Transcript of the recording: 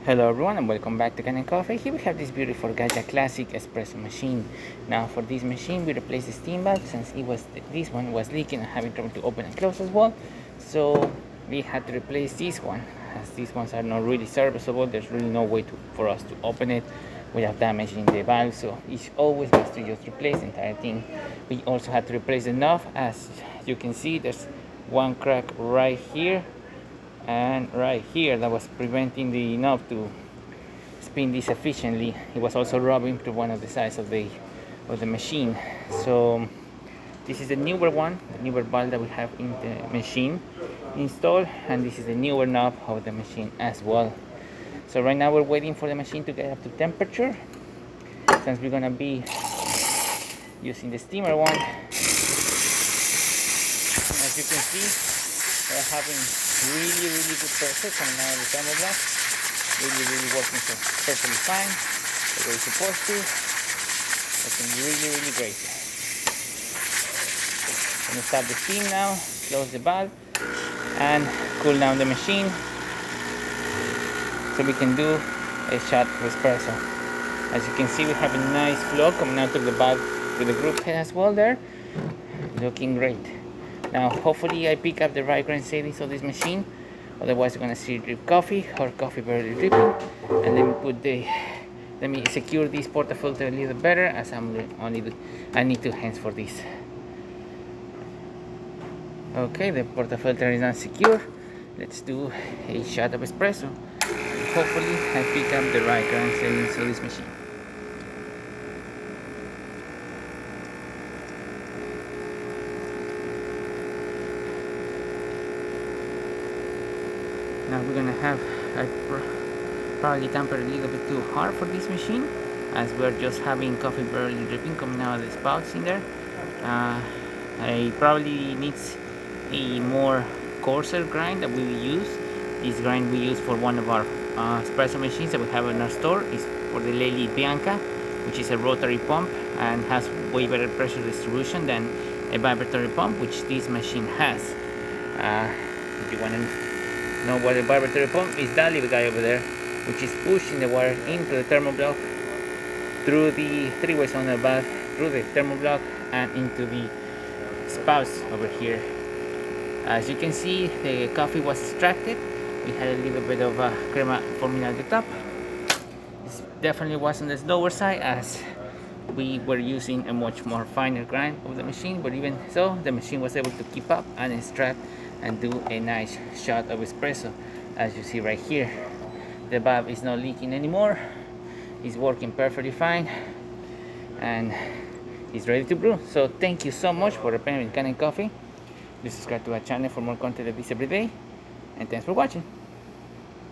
Hello everyone and welcome back to Kanen Coffee. Here we have this beautiful Gaggia classic espresso machine. Now for this machine we replaced the steam valve since this one was leaking and having trouble to open and close as well. So we had to replace this one as these ones are not really serviceable. There's really no way for us to open it without damaging the valve. So it's always best to just replace the entire thing. We also had to replace the knob. As you can see, there's one crack right here and right here that was preventing the knob to spin this efficiently. It was also rubbing to one of the sides of the machine. So this is the newer one, the newer valve that we have in the machine installed, and this is the newer knob of the machine as well. So right now we're waiting for the machine to get up to temperature since we're gonna be using the steamer one. As you can see, we're having really good pressure coming out of the thermoblock. Really working perfectly fine the way it's supposed to. Looking really great. I'm gonna stop the steam now, close the valve, and cool down the machine so we can do a shot of espresso. As you can see, we have a nice flow coming out of the valve with the group head as well there. Looking great. Now hopefully I pick up the right grain settings of this machine, otherwise we're gonna see drip coffee or coffee barely dripping. And let me secure this portafilter a little better, as I need 2 hands for this. Okay, the portafilter is not secure. Let's do a shot of espresso. Hopefully I pick up the right grain settings of this machine. Now we're gonna have probably tampered a little bit too hard for this machine, as we're just having coffee barely dripping coming out of the spouts in there. I probably needs a more coarser grind that we will use. This grind we use for one of our espresso machines that we have in our store is for the Lely Bianca, which is a rotary pump and has way better pressure distribution than a vibratory pump, which this machine has. If you want to know what a vibratory pump is, that little guy over there, which is pushing the water into the thermoblock through the three-way cylinder valve, through the thermoblock and into the spouts over here. As you can see, the coffee was extracted. We had a little bit of crema forming at the top. This definitely was on the slower side, as we were using a much more finer grind of the machine, but even so the machine was able to keep up and extract and do a nice shot of espresso. As you see right here, the valve is not leaking anymore. It's working perfectly fine and it's ready to brew. So thank you so much for repairing Kanen Coffee. Please subscribe to our channel for more content like this every day, and thanks for watching.